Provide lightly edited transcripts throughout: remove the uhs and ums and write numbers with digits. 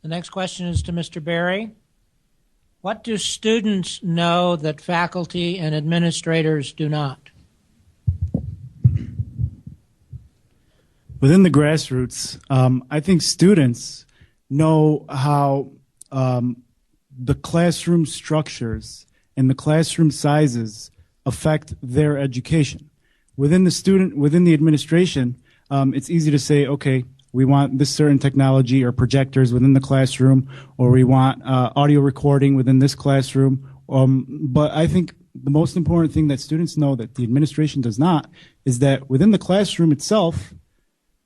The next question is to Mr. Berry. What do students know that faculty and administrators do not? Within the grassroots, I think students know how the classroom structures and the classroom sizes affect their education. Within the administration, it's easy to say, okay, we want this certain technology or projectors within the classroom, or we want audio recording within this classroom. But I think the most important thing that students know that the administration does not is that within the classroom itself,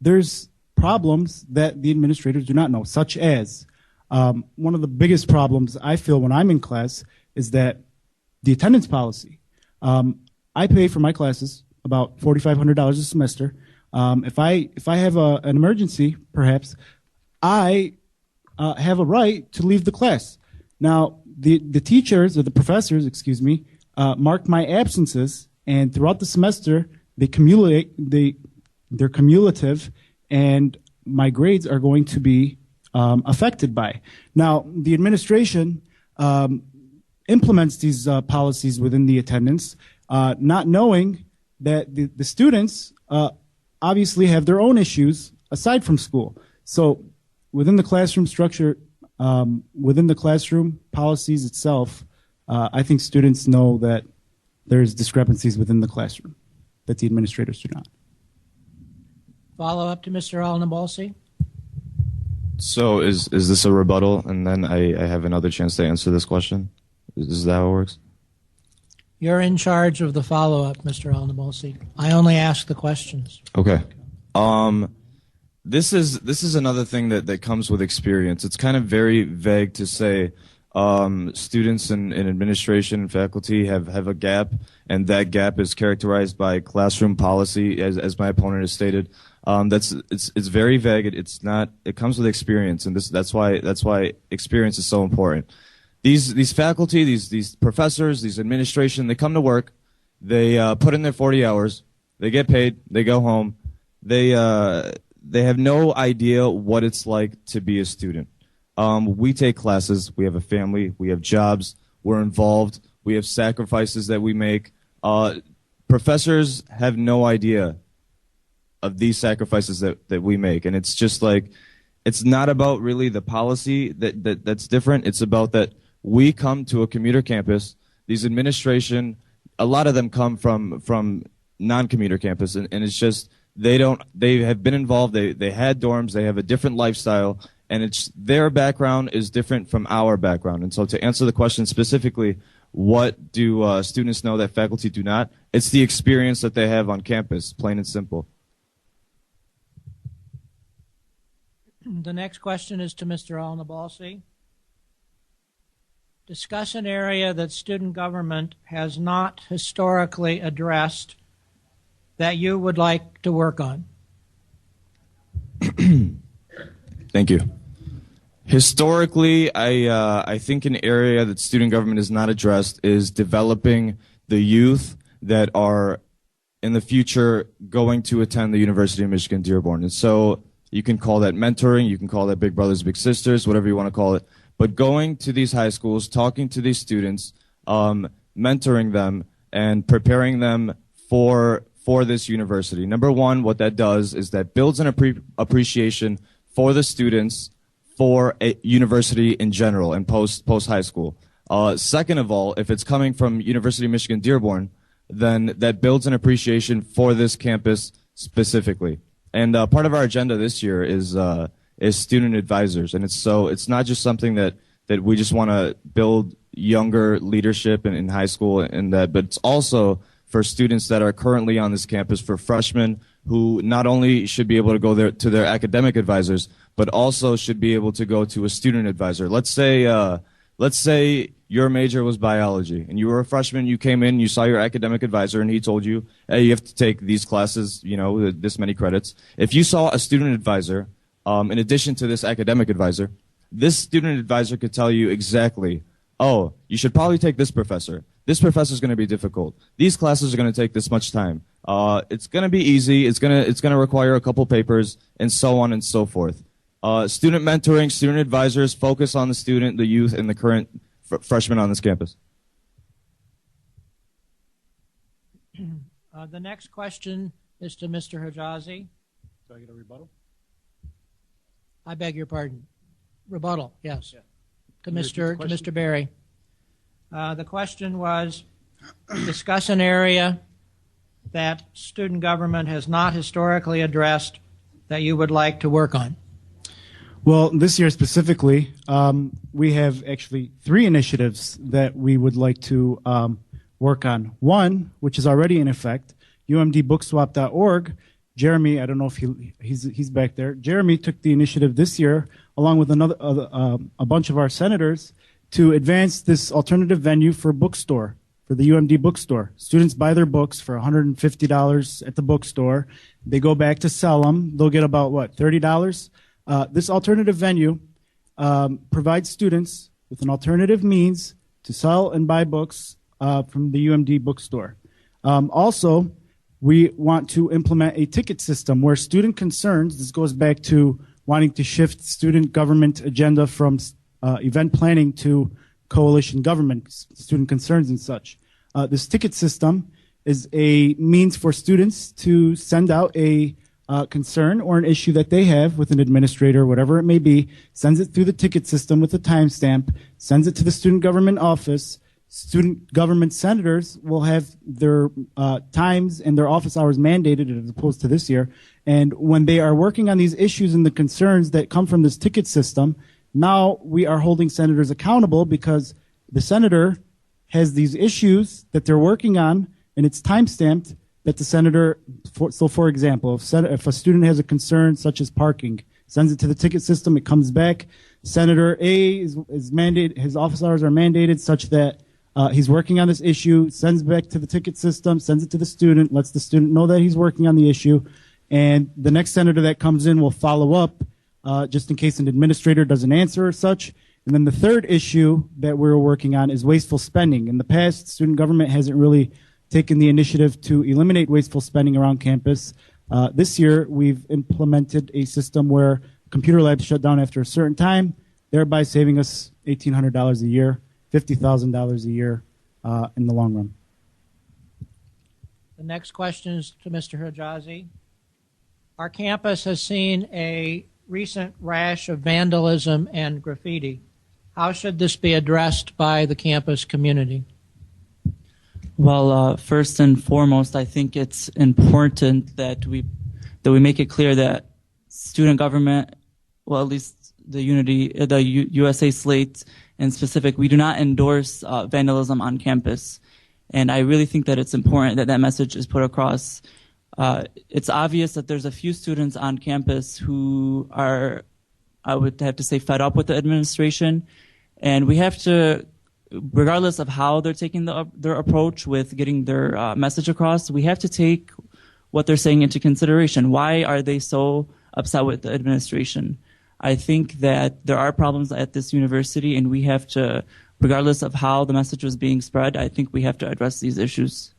there's problems that the administrators do not know, such as one of the biggest problems I feel when I'm in class is that the attendance policy. I pay for my classes about $4,500 a semester. If I have an emergency, perhaps, I have a right to leave the class. Now, the teachers, or the professors, excuse me, mark my absences, and throughout the semester, they're cumulative, and my grades are going to be affected by. Now, the administration implements these policies within the attendance, not knowing that the students obviously have their own issues aside from school. So within the classroom structure, within the classroom policies itself, I think students know that there's discrepancies within the classroom that the administrators do not. Follow up to Mr. Al-Nabalsi. So is this a rebuttal, and then I have another chance to answer this question? Is that how it works? You're in charge of the follow-up, Mr. Al-Nabalsi. I only ask the questions. Okay. This is another thing that comes with experience. It's kind of very vague to say students in administration and faculty have a gap, and that gap is characterized by classroom policy, as my opponent has stated. It's very vague. It's not. It comes with experience, and that's why experience is so important. These faculty, these professors, these administration, they come to work, they put in their 40 hours, they get paid, they go home, they have no idea what it's like to be a student. We take classes, we have a family, we have jobs, we're involved, we have sacrifices that we make. Professors have no idea of these sacrifices that we make, and it's just like, it's not about really the policy that's different. It's about that we come to a commuter campus. These administration, a lot of them come from non-commuter campus, and it's just they have been involved. They had dorms. They have a different lifestyle, and it's their background is different from our background. And so to answer the question specifically, what do students know that faculty do not? It's the experience that they have on campus, plain and simple. The next question is to Mr. Al-Nabalsi. Discuss an area that student government has not historically addressed that you would like to work on. Thank you. Historically, I think an area that student government has not addressed is developing the youth that are in the future going to attend the University of Michigan Dearborn. And so you can call that mentoring, you can call that big brothers, big sisters, whatever you want to call it. But going to these high schools, talking to these students, mentoring them, and preparing them for this university. Number one, what that does is that builds an appreciation for the students, for a university in general, and post high school. Second of all, if it's coming from University of Michigan Dearborn, then that builds an appreciation for this campus specifically. And part of our agenda this year is student advisors, and it's not just something that we just want to build younger leadership in high school and that, but it's also for students that are currently on this campus, for freshmen who not only should be able to go there to their academic advisors, but also should be able to go to a student advisor. Let's say your major was biology, and you were a freshman, you came in, you saw your academic advisor, and he told you, hey, you have to take these classes, this many credits. If you saw a student advisor, in addition to this academic advisor, this student advisor could tell you exactly, oh, you should probably take this professor. This professor is going to be difficult. These classes are going to take this much time. It's going to be easy. It's going to require a couple papers, and so on and so forth. Student mentoring, student advisors focus on the student, the youth, and the current freshmen on this campus. The next question is to Mr. Hijazi. Do I get a rebuttal? I beg your pardon. Rebuttal, yes. Yeah. To Mr. Berry. The question was, discuss an area that student government has not historically addressed that you would like to work on. Well, this year specifically, we have actually 3 initiatives that we would like to work on. One, which is already in effect, umdbookswap.org. Jeremy, I don't know if he's back there. Jeremy took the initiative this year, along with a bunch of our senators, to advance this alternative venue for bookstore, for the UMD bookstore. Students buy their books for $150 at the bookstore. They go back to sell them. They'll get about, $30? This alternative venue provides students with an alternative means to sell and buy books from the UMD bookstore. Also, we want to implement a ticket system where student concerns, this goes back to wanting to shift student government agenda from event planning to coalition government, student concerns and such. This ticket system is a means for students to send out a concern or an issue that they have with an administrator, whatever it may be, sends it through the ticket system with a timestamp, sends it to the student government office. Student government senators will have their times and their office hours mandated as opposed to this year. And when they are working on these issues and the concerns that come from this ticket system, now we are holding senators accountable because the senator has these issues that they're working on and it's time-stamped that the senator, for example, if a student has a concern such as parking, sends it to the ticket system, it comes back. Senator A is mandated, his office hours are mandated such that he's working on this issue, sends back to the ticket system, sends it to the student, lets the student know that he's working on the issue, and the next senator that comes in will follow up just in case an administrator doesn't answer or such. And then the third issue that we're working on is wasteful spending. In the past, student government hasn't really taken the initiative to eliminate wasteful spending around campus. This year, we've implemented a system where computer labs shut down after a certain time, thereby saving us $1,800 a year. $50,000 a year in the long run. The next question is to Mr. Hijazi. Our campus has seen a recent rash of vandalism and graffiti. How should this be addressed by the campus community? Well, first and foremost, I think it's important that we make it clear that student government, well, at least the USA slate in specific, we do not endorse vandalism on campus. And I really think that it's important that that message is put across. It's obvious that there's a few students on campus who are, I would have to say, fed up with the administration. And we have to, regardless of how they're taking their approach with getting their message across, we have to take what they're saying into consideration. Why are they so upset with the administration? I think that there are problems at this university, and we have to, regardless of how the message was being spread, I think we have to address these issues.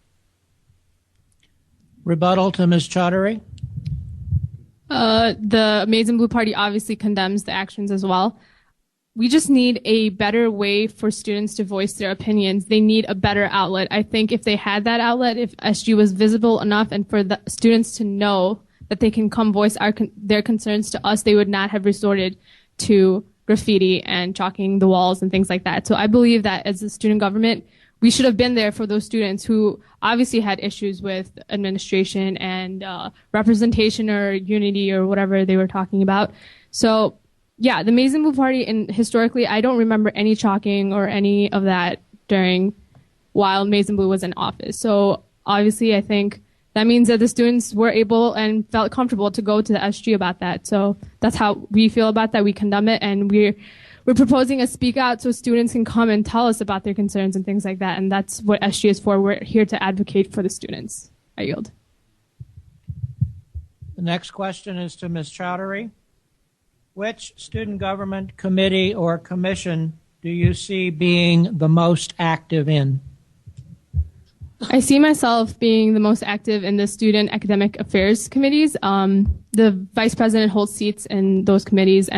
Rebuttal to Ms. Chaudhary. The Amazing Blue Party obviously condemns the actions as well. We just need a better way for students to voice their opinions. They need a better outlet. I think if they had that outlet, if SG was visible enough and for the students to know that they can come voice their concerns to us, they would not have resorted to graffiti and chalking the walls and things like that. So I believe that as a student government, we should have been there for those students who obviously had issues with administration and representation or unity or whatever they were talking about. So yeah, the Amazing Blue Party, and historically, I don't remember any chalking or any of that while Amazing Blue was in office. So obviously, I think that means that the students were able and felt comfortable to go to the SG about that. So that's how we feel about that. We condemn it, and we're proposing a speak out so students can come and tell us about their concerns and things like that. And that's what SG is for. We're here to advocate for the students. I yield. The next question is to Ms. Chaudhary. Which student government committee or commission do you see being the most active in? I see myself being the most active in the student academic affairs committees. The vice president holds seats in those committees, and